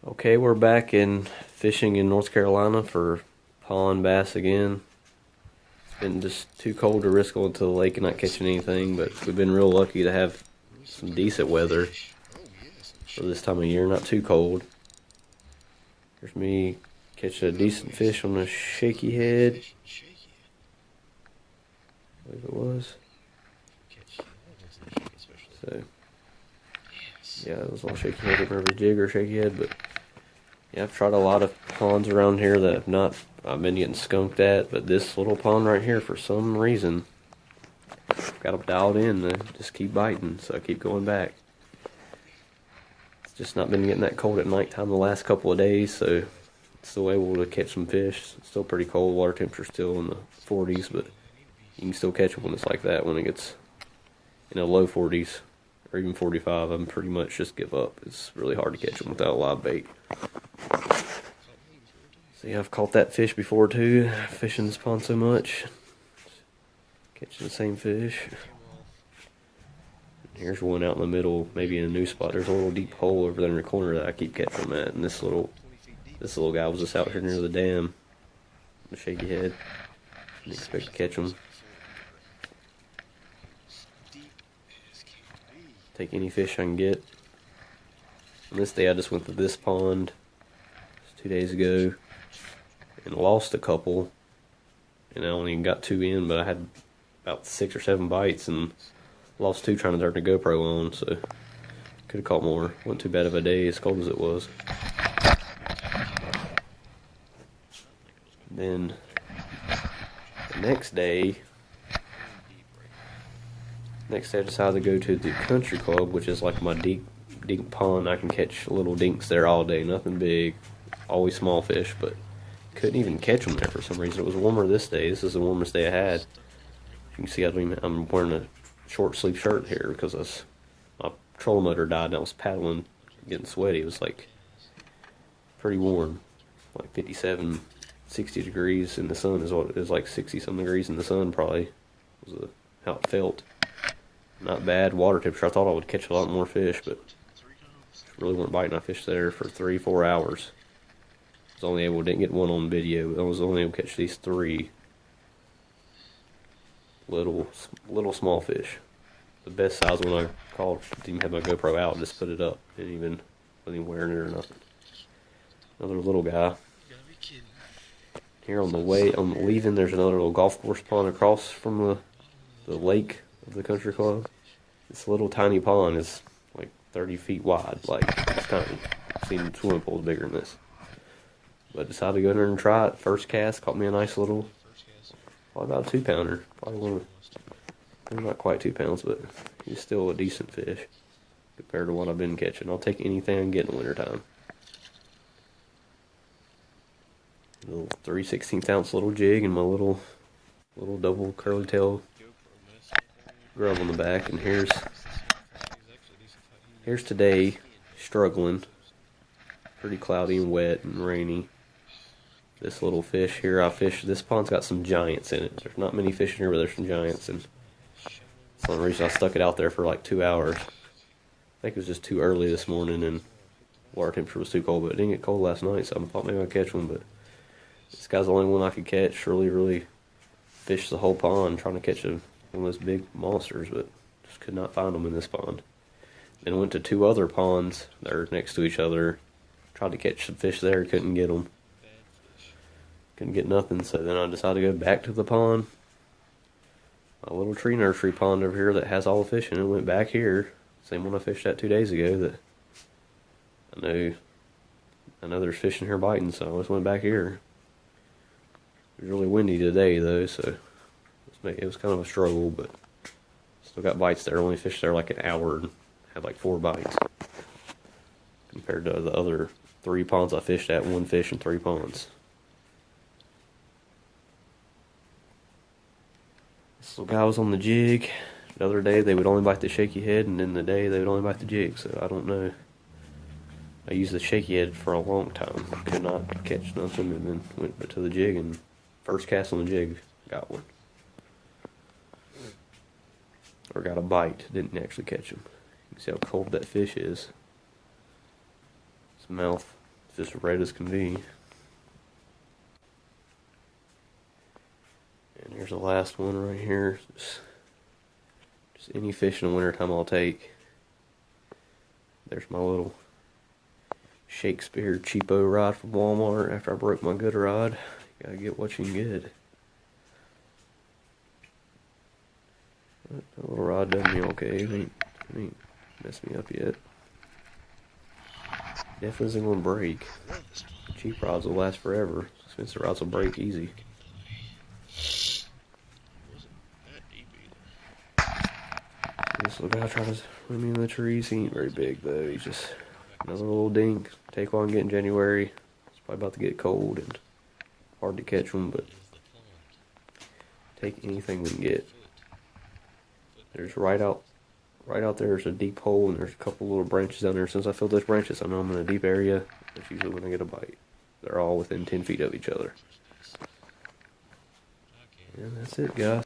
Okay, we're back in fishing in North Carolina for pond bass again. It's been just too cold to risk going to the lake and not catching anything, but we've been real lucky to have some decent weather for this time of year, not too cold. Here's me catching a decent fish on a shaky head. I believe it was. So, yeah, it was all shaky head. I don't remember jig or shaky head, but yeah, I've tried a lot of ponds around here that I've been getting skunked at, but this little pond right here, for some reason, got them dialed in to just keep biting, so I keep going back. It's just not been getting that cold at nighttime the last couple of days, so still able to catch some fish. It's still pretty cold, water temperature still in the 40s, but you can still catch them when it's like that. When it gets in the low 40s or even 45, I'm pretty much just give up. It's really hard to catch them without live bait. See, I've caught that fish before too, fishing this pond so much. Catching the same fish. Here's one out in the middle, maybe in a new spot. There's a little deep hole over there in the corner that I keep catching them at, and this little guy was just out here near the dam. The shaky head. Didn't expect to catch him. Take any fish I can get. On this day I just went to this pond 2 days ago and lost a couple, and I only got 2 in, but I had about 6 or 7 bites and lost 2 trying to turn the GoPro on, so could have caught more. Wasn't too bad of a day as cold as it was. Then the next day I decided to go to the country club, which is like my dink pond. I can catch little dinks there all day, nothing big, always small fish, but couldn't even catch them there for some reason. It was warmer this day. This is the warmest day I had. You can see I'm wearing a short sleeve shirt here because my trolling motor died and I was paddling, getting sweaty. It was like pretty warm, like 57, 60 degrees in the sun is what it is, like 60 some degrees in the sun probably was how it felt. Not bad water temperature. I thought I would catch a lot more fish, but really weren't biting. I fished there for 3-4 hours. Didn't get one on video, but I was only able to catch these 3 little small fish. The best size one I caught, didn't even have my GoPro out, just put it up. Wasn't even wearing it or nothing. Another little guy. Here on leaving, there's another little golf course pond across from the lake of the country club. This little tiny pond is like 30 feet wide, like it's tiny. I've seen swimming pools bigger than this. But I decided to go in there and try it. First cast, caught me a nice little, probably about a 2-pounder. Maybe not quite 2 pounds, but he's still a decent fish compared to what I've been catching. I'll take anything I can get in the wintertime. Little 3/16 ounce little jig and my little double curly tail grub on the back. And here's today, struggling, pretty cloudy and wet and rainy. This little fish here I fished. This pond's got some giants in it. There's not many fish in here, but there's some giants, and that's the only reason I stuck it out there for like 2 hours. I think it was just too early this morning and water temperature was too cold, but it didn't get cold last night, so I thought maybe I'd catch one, but this guy's the only one I could catch. Really fished the whole pond trying to catch one of those big monsters, but just could not find them in this pond. Then went to 2 other ponds that are next to each other. Tried to catch some fish there, couldn't get them. Couldn't get nothing, so then I decided to go back to the pond. My little tree nursery pond over here that has all the fish in it. Went back here, same one I fished at 2 days ago. That I know there's fish in here biting, so I just went back here. It was really windy today though, so it was kind of a struggle, but still got bites there. Only fished there like an hour and had like 4 bites. Compared to the other 3 ponds I fished at, 1 fish in 3 ponds. This little guy was on the jig. The other day they would only bite the shaky head, and then the day they would only bite the jig, so I don't know. I used the shaky head for a long time. Could not catch nothing, and then went to the jig, and first cast on the jig, got one. Or got a bite, didn't actually catch him. You can see how cold that fish is. His mouth just red as can be. And here's the last one right here. Just any fish in the wintertime I'll take. There's my little Shakespeare cheapo rod from Walmart after I broke my good rod. You gotta get what you can get. That little rod done me okay. It ain't messed me up yet. Definitely isn't gonna break. Cheap rods will last forever. Expensive rods will break easy. This little guy trying to swim in the trees. He ain't very big though. He's just another little dink. Take one get in January. It's probably about to get cold and hard to catch them, but take anything we can get. There's right out there. There's a deep hole and there's a couple little branches down there. Since I filled those branches, I know I'm in a deep area. That's usually when I get a bite. They're all within 10 feet of each other. And that's it, guys.